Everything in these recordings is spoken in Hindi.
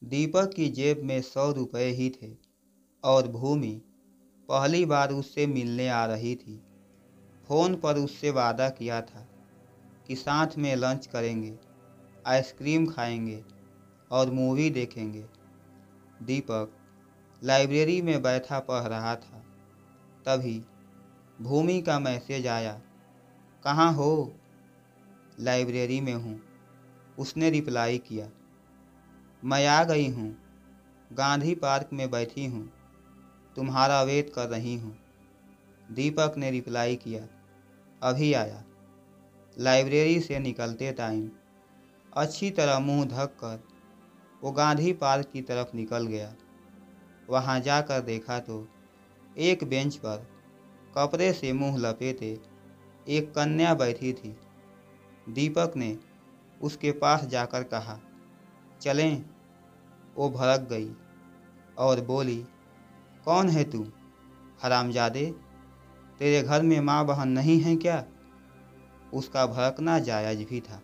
दीपक की जेब में 100 रुपए ही थे और भूमि पहली बार उससे मिलने आ रही थी। फोन पर उससे वादा किया था कि साथ में लंच करेंगे, आइसक्रीम खाएंगे और मूवी देखेंगे। दीपक लाइब्रेरी में बैठा पढ़ रहा था। तभी भूमि का मैसेज आया, कहाँ हो? लाइब्रेरी में हूँ, उसने रिप्लाई किया। मैं आ गई हूँ, गांधी पार्क में बैठी हूँ, तुम्हारा वेट कर रही हूँ। दीपक ने रिप्लाई किया, अभी आया। लाइब्रेरी से निकलते टाइम अच्छी तरह मुंह ढक कर वो गांधी पार्क की तरफ निकल गया। वहां जाकर देखा तो एक बेंच पर कपड़े से मुंह लपेटे एक कन्या बैठी थी। दीपक ने उसके पास जाकर कहा, चलें? वो भड़क गई और बोली, कौन है तू, हरामजादे? तेरे घर में माँ बहन नहीं है क्या? उसका भड़कना जायज़ भी था,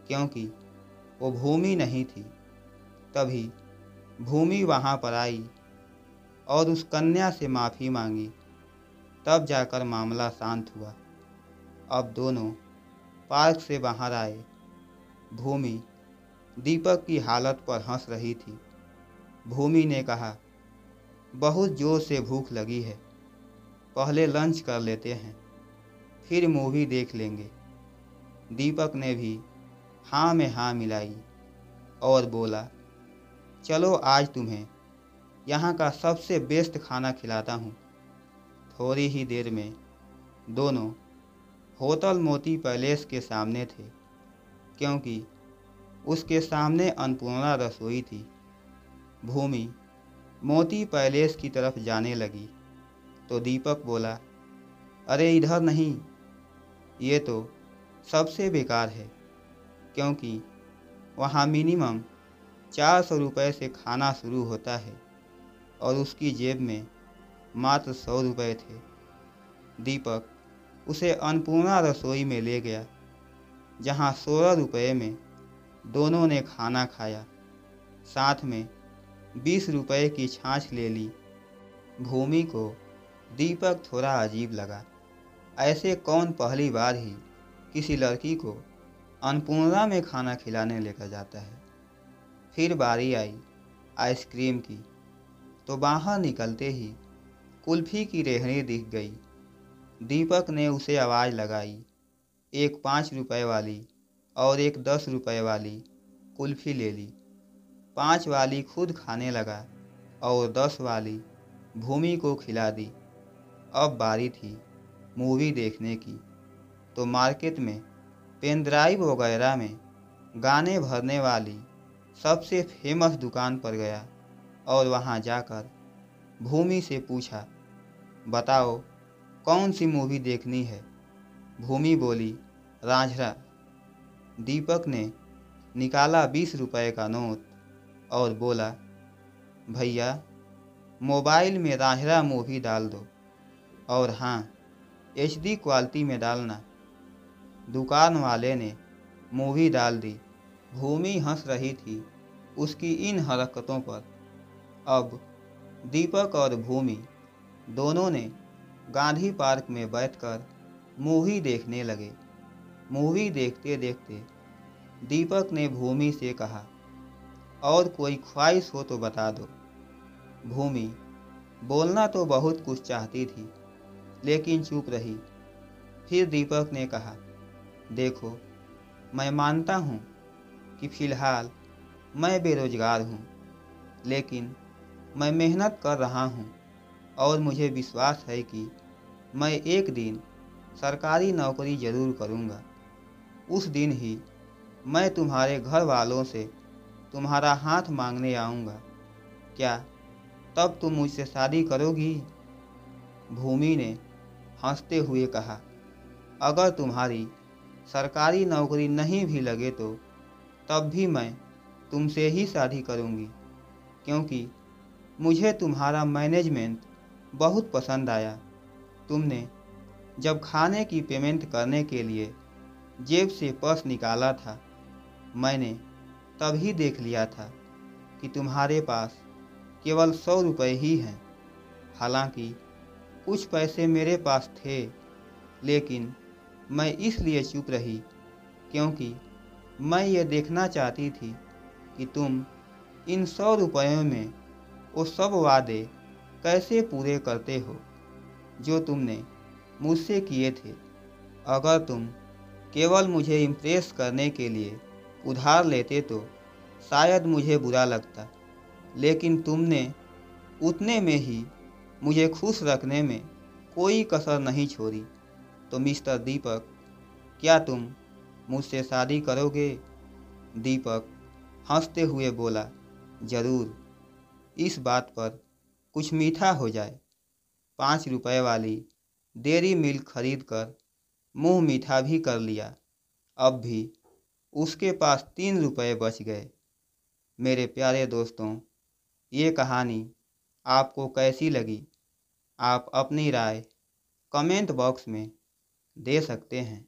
क्योंकि वो भूमि नहीं थी। तभी भूमि वहाँ पर आई और उस कन्या से माफ़ी मांगी। तब जाकर मामला शांत हुआ। अब दोनों पार्क से बाहर आए। भूमि दीपक की हालत पर हंस रही थी। भूमि ने कहा, बहुत जोर से भूख लगी है, पहले लंच कर लेते हैं, फिर मूवी देख लेंगे। दीपक ने भी हाँ में हाँ मिलाई और बोला, चलो आज तुम्हें यहाँ का सबसे बेस्ट खाना खिलाता हूँ। थोड़ी ही देर में दोनों होटल मोती पैलेस के सामने थे, क्योंकि उसके सामने अन्नपूर्णा रसोई थी। भूमि मोती पैलेस की तरफ जाने लगी तो दीपक बोला, अरे इधर नहीं, ये तो सबसे बेकार है, क्योंकि वहाँ मिनिमम 400 रुपये से खाना शुरू होता है और उसकी जेब में मात्र 100 रुपये थे। दीपक उसे अन्नपूर्णा रसोई में ले गया, जहाँ 16 रुपये में दोनों ने खाना खाया, साथ में 20 रुपये की छाछ ले ली। भूमि को दीपक थोड़ा अजीब लगा। ऐसे कौन पहली बार ही किसी लड़की को अन्नपूर्णा में खाना खिलाने लेकर जाता है। फिर बारी आई आइसक्रीम की, तो बाहर निकलते ही कुल्फ़ी की रेहड़ी दिख गई। दीपक ने उसे आवाज़ लगाई, एक 5 रुपए वाली और एक 10 रुपए वाली कुल्फ़ी ले ली। 5 वाली खुद खाने लगा और 10 वाली भूमि को खिला दी। अब बारी थी मूवी देखने की, तो मार्केट में पेन ड्राइव वगैरह में गाने भरने वाली सबसे फेमस दुकान पर गया और वहां जाकर भूमि से पूछा, बताओ कौन सी मूवी देखनी है? भूमि बोली, रांझरा। दीपक ने निकाला 20 रुपए का नोट और बोला, भैया मोबाइल में रांझरा मूवी डाल दो, और हाँ, HD क्वालिटी में डालना। दुकान वाले ने मूवी डाल दी। भूमि हंस रही थी उसकी इन हरकतों पर। अब दीपक और भूमि दोनों ने गांधी पार्क में बैठकर मूवी देखने लगे। मूवी देखते देखते दीपक ने भूमि से कहा, और कोई ख्वाहिश हो तो बता दो। भूमि बोलना तो बहुत कुछ चाहती थी, लेकिन चुप रही। फिर दीपक ने कहा, देखो, मैं मानता हूँ कि फ़िलहाल मैं बेरोजगार हूँ, लेकिन मैं मेहनत कर रहा हूँ और मुझे विश्वास है कि मैं एक दिन सरकारी नौकरी ज़रूर करूँगा। उस दिन ही मैं तुम्हारे घर वालों से तुम्हारा हाथ मांगने आऊँगा। क्या तब तुम मुझसे शादी करोगी? भूमि ने हंसते हुए कहा, अगर तुम्हारी सरकारी नौकरी नहीं भी लगे तो तब भी मैं तुमसे ही शादी करूँगी, क्योंकि मुझे तुम्हारा मैनेजमेंट बहुत पसंद आया। तुमने जब खाने की पेमेंट करने के लिए जेब से पर्स निकाला था, मैंने तभी देख लिया था कि तुम्हारे पास केवल 100 रुपये ही हैं। हालांकि कुछ पैसे मेरे पास थे, लेकिन मैं इसलिए चुप रही क्योंकि मैं ये देखना चाहती थी कि तुम इन 100 रुपयों में वो सब वादे कैसे पूरे करते हो जो तुमने मुझसे किए थे। अगर तुम केवल मुझे इम्प्रेस करने के लिए उधार लेते तो शायद मुझे बुरा लगता, लेकिन तुमने उतने में ही मुझे खुश रखने में कोई कसर नहीं छोड़ी। तो मिस्टर दीपक, क्या तुम मुझसे शादी करोगे? दीपक हंसते हुए बोला, जरूर, इस बात पर कुछ मीठा हो जाए। 5 रुपए वाली डेयरी मिल्क खरीद कर मुंह मीठा भी कर लिया। अब भी उसके पास 3 रुपए बच गए। मेरे प्यारे दोस्तों, ये कहानी आपको कैसी लगी? आप अपनी राय कमेंट बॉक्स में दे सकते हैं।